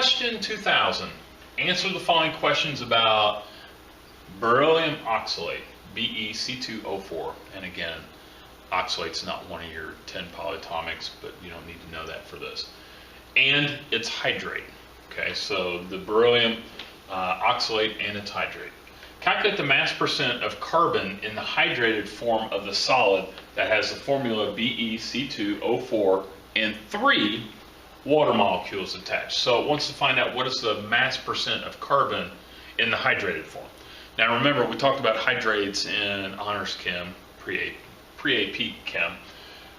Question 2000. Answer the following questions about beryllium oxalate, BeC2O4. And again, oxalate's not one of your 10 polyatomics, but you don't need to know that for this. And its hydrate. Okay, so the beryllium oxalate and its hydrate. Calculate the mass percent of carbon in the hydrated form of the solid that has the formula BeC2O4 and 3 water molecules attached. So it wants to find out what is the mass percent of carbon in the hydrated form. Now remember, we talked about hydrates in honors chem, pre-AP chem.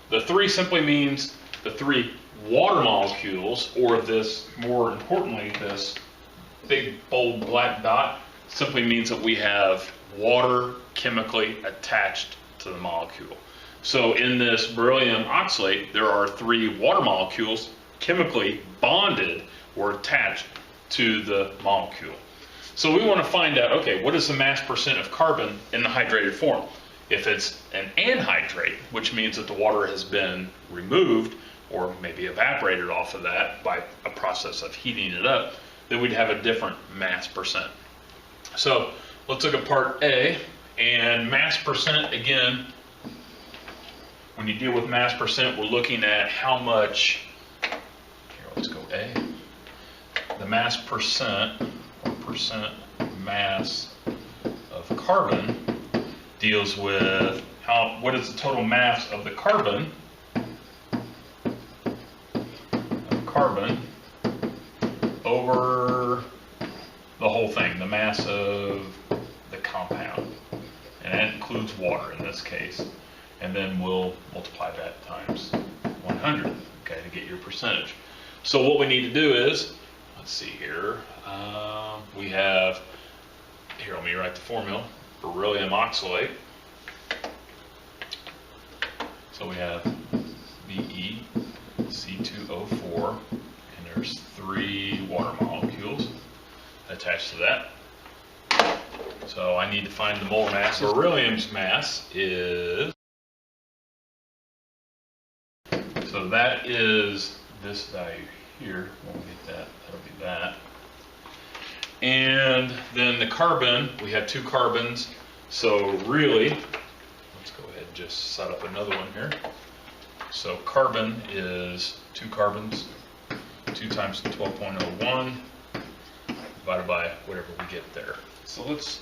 The 3 simply means the 3 water molecules, or this, more importantly, this big bold black dot simply means that we have water chemically attached to the molecule. So in this beryllium oxalate, there are 3 water molecules chemically bonded or attached to the molecule. So we want to find out, okay, what is the mass percent of carbon in the hydrated form? If it's an anhydrate, which means that the water has been removed or maybe evaporated off of that by a process of heating it up, then we'd have a different mass percent. So let's look at part A. And mass percent, again, when you deal with mass percent, we're looking at how much, here, let's go A, the mass percent, or percent mass of carbon, deals with what is the total mass of the carbon, over the whole thing, the mass of the compound. And that includes water in this case. And then we'll multiply that times 100, okay, to get your percentage. So what we need to do is, let's see here, we have, here, let me write the formula, beryllium oxalate. So we have BeC2O4, and there's 3 water molecules attached to that. So I need to find the molar mass. Beryllium's mass is, so that is this value here. When we get that, that'll be that. And then the carbon, we have 2 carbons. So really, let's go ahead and just set up another one here. So carbon is 2 carbons, 2 times 12.01 divided by whatever we get there. So let's,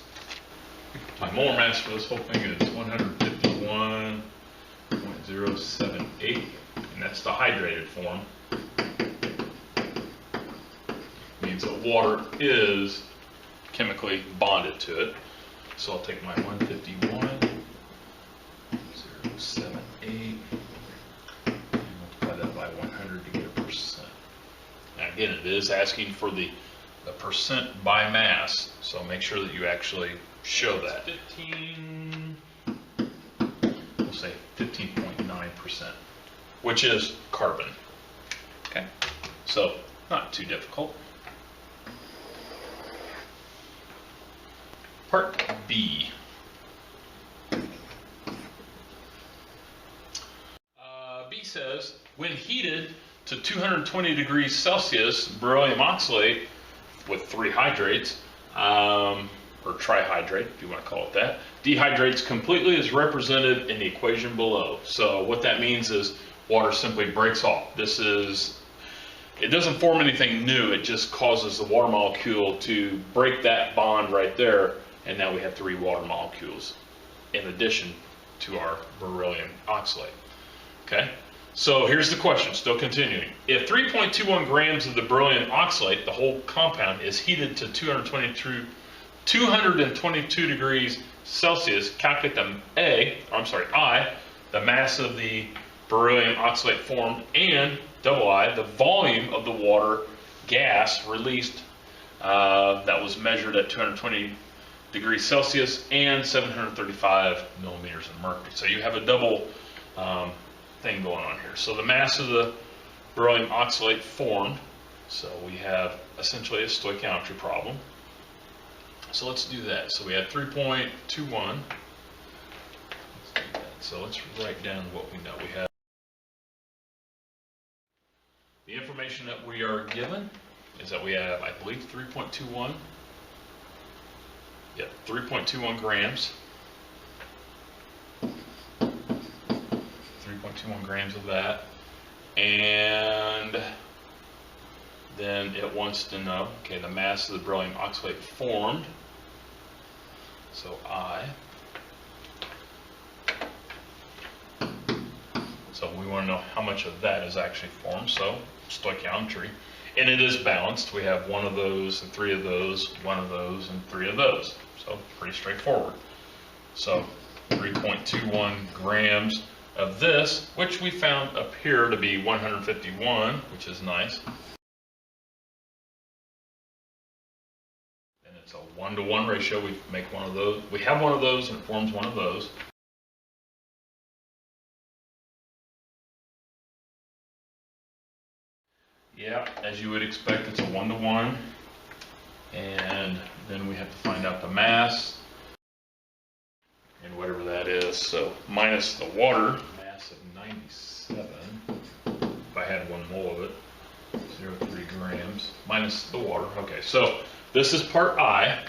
my molar mass for this whole thing is 151.078, and that's the hydrated form. Means that water is chemically bonded to it. So I'll take my 151.078 and multiply that by 100 to get a percent. Now again, it is asking for the percent by mass, so make sure that you actually show that. We'll say 15.9%, which is carbon. Okay, so not too difficult. Part B. B says, when heated to 220 degrees Celsius, beryllium oxalate with 3 hydrates, or trihydrate, if you want to call it that, dehydrates completely as represented in the equation below. So what that means is water simply breaks off. This is, it doesn't form anything new, it just causes the water molecule to break that bond right there, and now we have 3 water molecules in addition to our beryllium oxalate. Okay? So here's the question, still continuing. If 3.21 grams of the beryllium oxalate, the whole compound, is heated to 222 degrees Celsius, calculate I, the mass of the beryllium oxalate formed, and I, the volume of the water gas released that was measured at 220 degrees Celsius and 735 millimeters of mercury. So you have a double thing going on here. So the mass of the beryllium oxalate formed, so we have essentially a stoichiometry problem. So let's do that. So we had 3.21. So let's write down what we know. We have the information that we are given is that we have, I believe, 3.21. Yep, 3.21 grams. 3.21 grams of that. And then it wants to know, okay, the mass of the beryllium oxalate formed. So I. So we want to know how much of that is actually formed. So stoichiometry. And it is balanced. We have one of those and three of those, one of those and three of those. So pretty straightforward. So 3.21 grams of this, which we found up here to be 151, which is nice. And it's a 1-to-1 ratio. We make one of those. We have one of those and it forms one of those. Yeah, as you would expect, it's a 1-to-1. And then we have to find out the mass and whatever that is. So minus the water, mass of 97, if I had 1 mole of it, 0.3 grams, minus the water. Okay, so this is part I,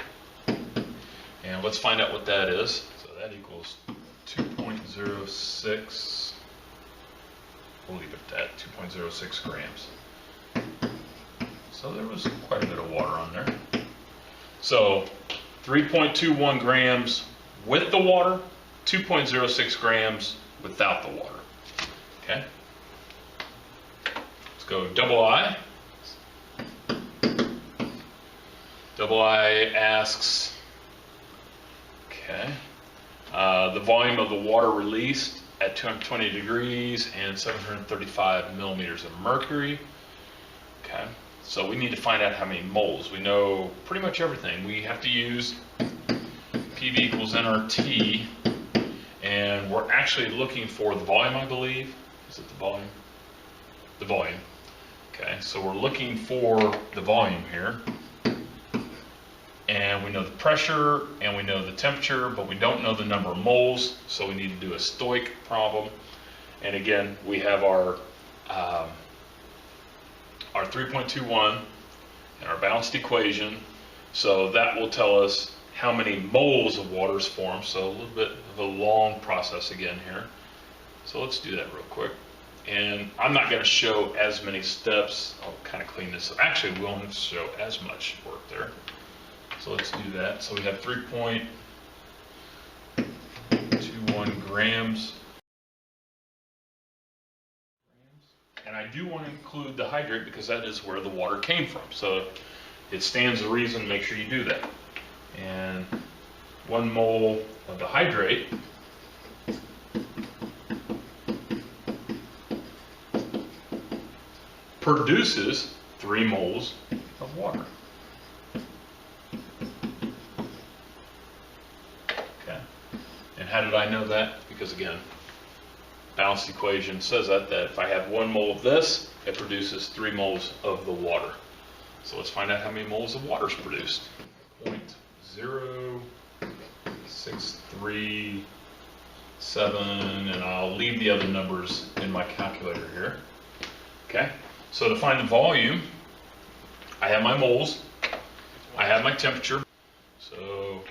and let's find out what that is. So that equals 2.06, we'll leave it at that, 2.06 grams. So there was quite a bit of water on there. So 3.21 grams with the water, 2.06 grams without the water. Okay. Let's go double I. Double I asks, okay, the volume of the water released at 220 degrees and 735 millimeters of mercury. Okay. So we need to find out how many moles. We know pretty much everything. We have to use PV equals nRT, and we're actually looking for the volume, I believe. Is it the volume? The volume. Okay, so we're looking for the volume here. And we know the pressure, and we know the temperature, but we don't know the number of moles, so we need to do a stoic problem. And again, we have our 3.21 and our balanced equation, so that will tell us how many moles of water is formed. So a little bit of a long process again here. So let's do that real quick. And I'm not going to show as many steps. I'll kind of clean this up. Actually, we won't have to show as much work there. So let's do that. So we have 3.21 grams. And I do want to include the hydrate because that is where the water came from. So it stands to reason, make sure you do that. And 1 mole of the hydrate produces 3 moles of water. Okay. And how did I know that? Because again, balanced equation says that if I have 1 mole of this, it produces 3 moles of the water. So let's find out how many moles of water is produced. 0.0637, and I'll leave the other numbers in my calculator here. Okay, so to find the volume, I have my moles, I have my temperature. So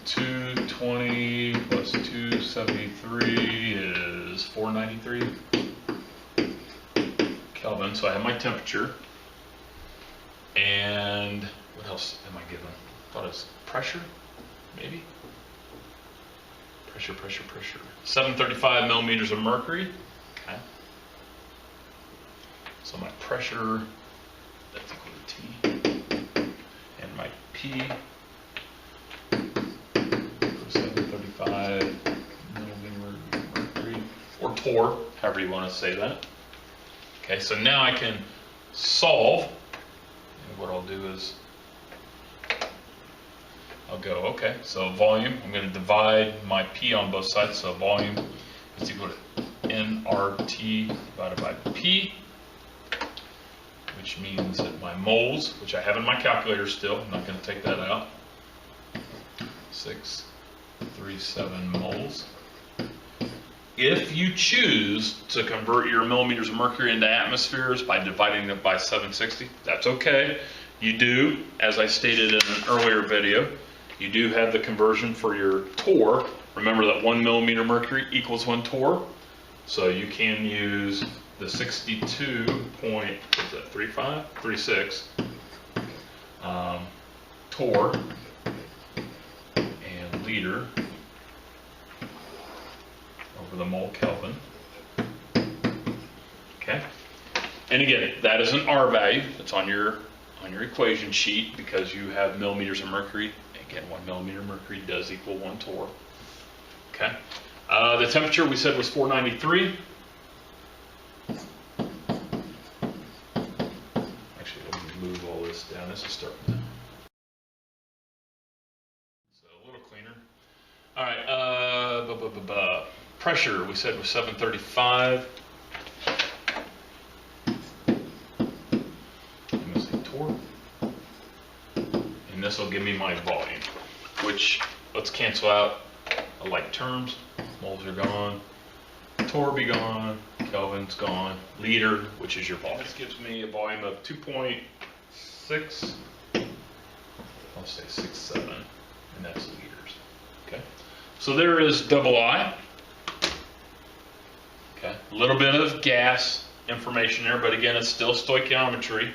220 plus 273 is 493 Kelvin. So I have my temperature. And what else am I given? I thought it was pressure, maybe? Pressure. 735 millimeters of mercury. Okay. So my pressure, that's equal to T. And my P, 735 millimeters of mercury, or torr, however you want to say that. Okay, so now I can solve. And what I'll do is I'll go, okay, so volume, I'm going to divide my P on both sides, so volume is equal to nRT divided by P, which means that my moles, which I have in my calculator still, I'm not going to take that out, 637 moles, if you choose to convert your millimeters of mercury into atmospheres by dividing it by 760, that's okay. You do, as I stated in an earlier video, you do have the conversion for your torr. Remember that 1 millimeter mercury equals 1 torr. So you can use the 36 torr and liter over the mole Kelvin. Okay. And again, that is an R value. That's on your equation sheet because you have millimeters of mercury. Again, 1 millimeter of mercury does equal 1 torr. Okay. The temperature we said was 493. Actually, let me move all this down. This is starting to. So a little cleaner. All right. Pressure we said was 735. And this will give me my volume, which let's cancel out like terms. Moles are gone, torr be gone, Kelvin's gone, liter, which is your volume. This gives me a volume of 2.6, I'll say 67, and that's liters. Okay, so there is double I. Okay, a little bit of gas information there, but again, it's still stoichiometry.